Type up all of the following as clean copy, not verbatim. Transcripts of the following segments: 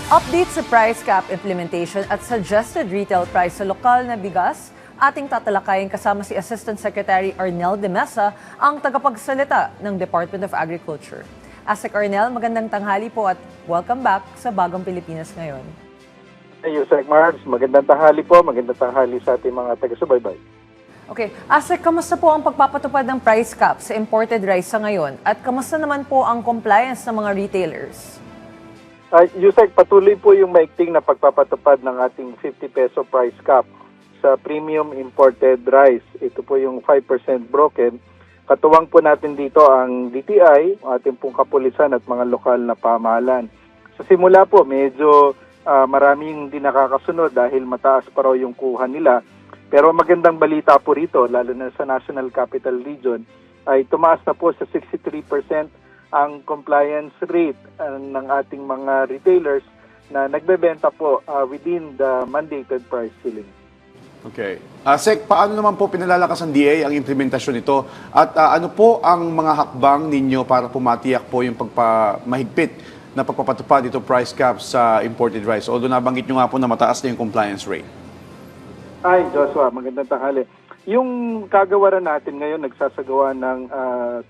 Update sa price cap implementation at suggested retail price sa lokal na bigas, ating tatalakayin kasama si Assistant Secretary Arnel de Mesa, ang tagapagsalita ng Department of Agriculture. Asek Arnel, magandang tanghali po at welcome back sa Bagong Pilipinas Ngayon. Hey, Yusek Mars, magandang tanghali po, magandang tanghali sa ating mga taga-subaybay. Okay, Asek, kamusta po ang pagpapatupad ng price cap sa imported rice sa ngayon? At kamusta naman po ang compliance ng mga retailers? Yusek, patuloy po yung maigting na pagpapatupad ng ating 50 peso price cap sa premium imported rice. Ito po yung 5% broken. Katuwang po natin dito ang DTI, ating pong kapulisan at mga lokal na pamahalaan. Sa simula po, medyo maraming hindi nakakasunod dahil mataas pa raw yung kuha nila. Pero magandang balita po rito, lalo na sa National Capital Region, ay tumaas na po sa 63% ang compliance rate ng ating mga retailers na nagbebenta po within the mandated price ceiling. Okay. Sec, paano naman po pinalalakas ng DA ang implementasyon nito? At ano po ang mga hakbang ninyo para pumatiyak po yung mahigpit na pagpapatupad dito price cap sa imported rice? Although nabanggit nyo nga po na mataas na yung compliance rate. Ay, Joshua, magandang tanghali. Yung kagawaran natin ngayon nagsasagawa ng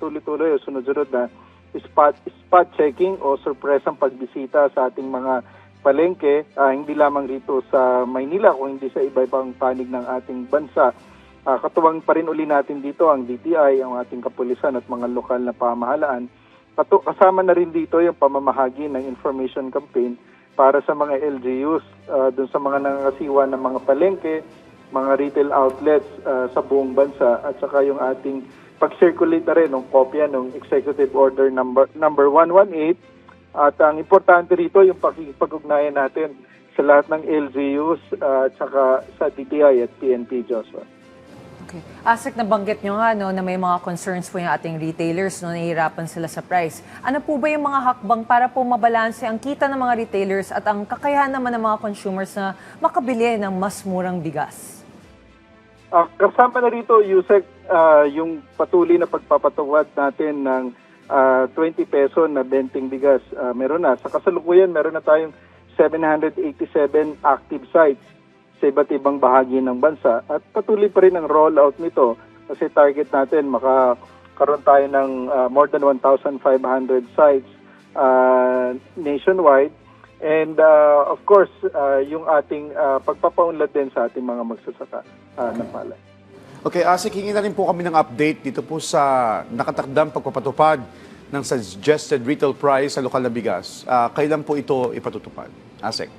tuloy-tuloy o sunod-sunod na spot checking o sorpresang pagbisita sa ating mga palengke, hindi lamang rito sa Maynila kung hindi sa iba-ibang panig ng ating bansa. Katuwang pa rin uli natin dito ang DTI, ang ating kapulisan at mga lokal na pamahalaan. Kasama na rin dito yung pamamahagi ng information campaign para sa mga LGUs, dun sa mga nangangasiwa ng mga palengke, mga retail outlets sa buong bansa at saka yung ating pag-circulate na rin ng kopya ng Executive Order number 118 at ang importante rito yung pag-ugnayan natin sa lahat ng LGUs at saka sa DTI at PNP, Joshua. Okay. Asek, nabanggit nyo nga na may mga concerns po yung ating retailers, nahihirapan sila sa price. Ano po ba yung mga hakbang para po mabalanse ang kita ng mga retailers at ang kakayahan naman ng mga consumers na makabili ng mas murang bigas? Kasama na rito, Yusek, yung patuloy na pagpapatawad natin ng 20 peso na benting bigas. Meron na. Sa kasalukuyan, meron na tayong 787 active sites sa iba't ibang bahagi ng bansa. At patuloy pa rin ang rollout nito kasi target natin makakaroon tayo ng more than 1,500 sites nationwide. And of course, yung ating pagpapaunlad din sa ating mga magsasaka ng palay. Okay, Asik, hingi na rin po kami ng update dito po sa nakatakdang pagpapatupad ng suggested retail price sa lokal na bigas. Kailan po ito ipatutupad? Asik.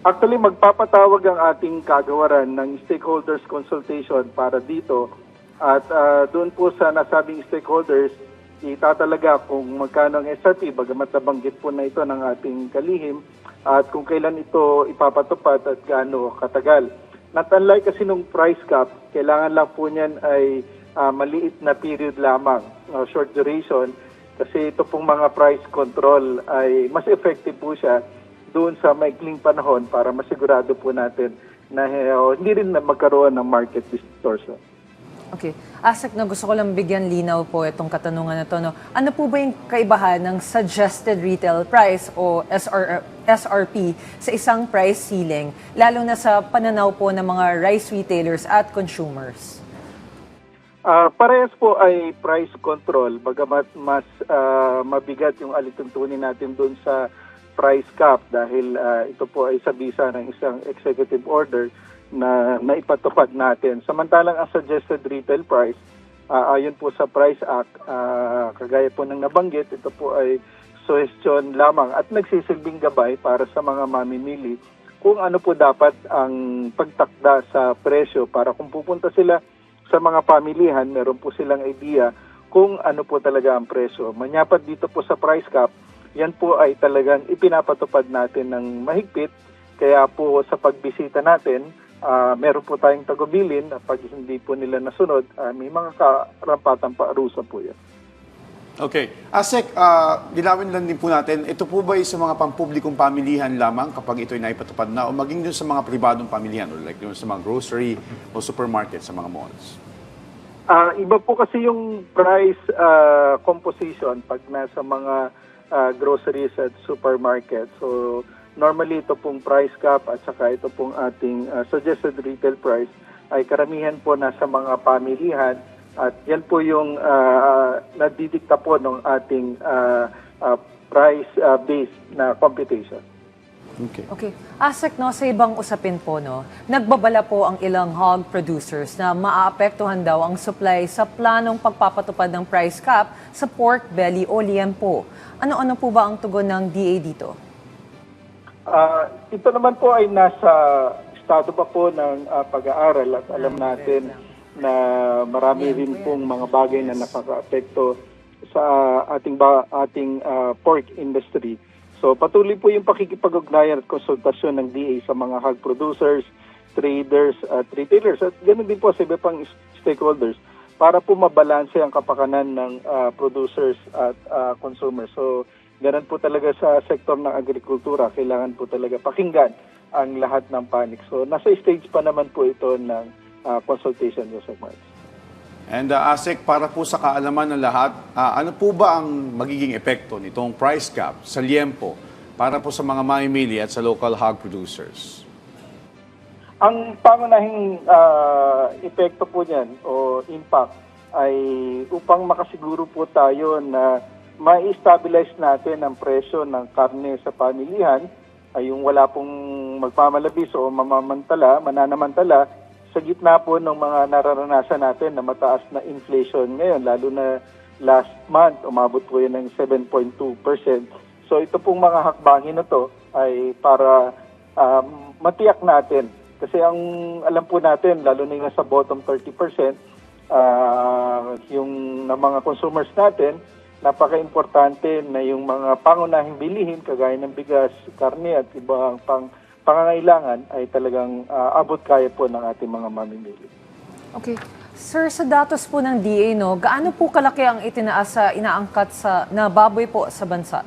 Actually, magpapatawag ang ating kagawaran ng stakeholders consultation para dito at doon po sa nasabing stakeholders, itatalaga kung magkano ang SRP, bagamat nabanggit po na ito ng ating kalihim, at kung kailan ito ipapatupad at gaano katagal. Not unlike kasi nung price cap, kailangan lang po niyan ay maliit na period lamang, short duration, kasi ito pong mga price control ay mas effective po siya doon sa maikling panahon para masigurado po natin na hindi rin na magkaroon ng market distortion. Okay. Asek, na gusto ko lang bigyan linaw po itong katanungan na to. No? Ano po ba yung kaibahan ng suggested retail price o SRP sa isang price ceiling, lalo na sa pananaw po ng mga rice retailers at consumers? Parehas po ay price control, bagamat mas mabigat yung alituntunin natin doon sa price cap dahil ito po ay sa bisa ng isang executive order na naipatupad natin. Samantalang ang suggested retail price, ayon po sa Price Act, kagaya po ng nabanggit, ito po ay suggestion lamang at nagsisilbing gabay para sa mga mamimili kung ano po dapat ang pagtakda sa presyo para kung pupunta sila sa mga pamilihan, meron po silang idea kung ano po talaga ang presyo. Manyapat dito po sa price cap, yan po ay talagang ipinapatupad natin ng mahigpit, kaya po sa pagbisita natin, meron po tayong tagubilin na pag hindi po nila nasunod, may mga karampatang paarusa po yan. Okay. Asek, dilawin lang din po natin, ito po ba sa mga pampublikong pamilihan lamang kapag ito ay naipatupad na o maging dun sa mga pribadong pamilihan o like dun sa mga grocery o supermarket sa mga malls? Iba po kasi yung price composition pag nasa mga groceries at supermarket. So, normally ito pong price cap at saka ito pong ating suggested retail price ay karamihan po nasa mga pamilihan at yan po yung nadidikta po ng ating price-based na computation. Okay. Okay. Asek, no, sa ibang usapin po, no, nagbabala po ang ilang hog producers na maaapektuhan daw ang supply sa planong pagpapatupad ng price cap sa pork belly o liempo. Ano-ano po ba ang tugon ng DA dito? Ito naman po ay nasa estado pa po ng pag-aaral at alam natin na marami rin pong mga bagay na nakaka-apekto sa ating pork industry. So patuloy po yung pakikipag-ugnayan at konsultasyon ng DA sa mga hog producers, traders at retailers at ganoon din po sa iba pang stakeholders para po mabalanse ang kapakanan ng producers at consumers. So ganoon po talaga sa sektor ng agrikultura, kailangan po talaga pakinggan ang lahat ng panig. So nasa stage pa naman po ito ng consultation, Joseph Marks. And Asek, para po sa kaalaman ng lahat, ano po ba ang magiging epekto nitong price cap sa liempo para po sa mga mamimili at sa local hog producers? Ang pangunahing epekto po niyan o impact ay upang makasiguro po tayo na ma-stabilize natin ang presyo ng karne sa pamilihan ay yung wala pong magpamalabis o mananamantala sa gitna po ng mga nararanasan natin na mataas na inflation ngayon, lalo na last month, umabot po yun ng 7.2%. So ito pong mga hakbangin na to ay para matiyak natin. Kasi ang alam po natin, lalo na yung nasa bottom 30%, yung na mga consumers natin, napaka-importante na yung mga pangunahing bilihin, kagaya ng bigas, karne at ibang pangangailangan ay talagang abot kaya po ng ating mga mamimili. Okay. Sir, sa datos po ng DA, no, gaano po kalaki ang itinaas sa inaangkat na baboy po sa bansa?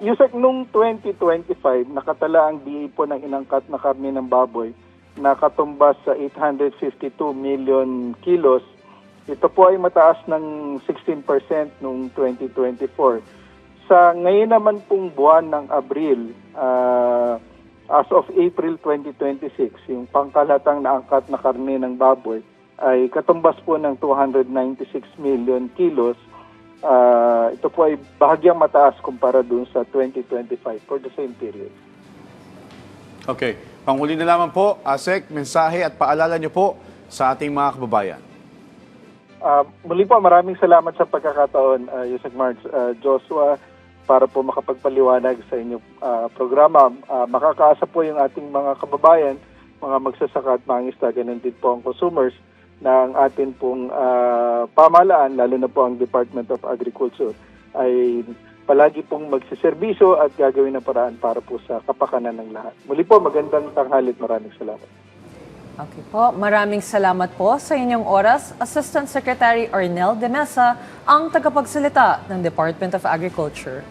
Yusek, nung 2025, nakatala ang DA po ng inangkat na karne ng baboy na katumbas sa 852 million kilos. Ito po ay mataas ng 16% nung 2024. Sa ngayon naman pong buwan ng Abril, as of April 2026, yung pangkalatang naangkat na karne ng baboy ay katumbas po ng 296 million kilos. Ito po ay bahagyang mataas kumpara dun sa 2025 for the same period. Okay. Panghuli na lamang po, Asek, mensahe at paalala niyo po sa ating mga kababayan. Muli po, maraming salamat sa pagkakataon, Yusek Marks, Joshua, para po makapagpaliwanag sa inyong programa. Makakaasa po yung ating mga kababayan, mga magsasaka at mangingisda, ganun din po ang consumers ng atin pong pamahalaan, lalo na po ang Department of Agriculture, ay palagi pong magsiservisyo at gagawin ng paraan para po sa kapakanan ng lahat. Muli po, magandang tanghalit. Maraming salamat. Okay po, maraming salamat po sa inyong oras. Assistant Secretary Arnel de Mesa, ang tagapagsalita ng Department of Agriculture.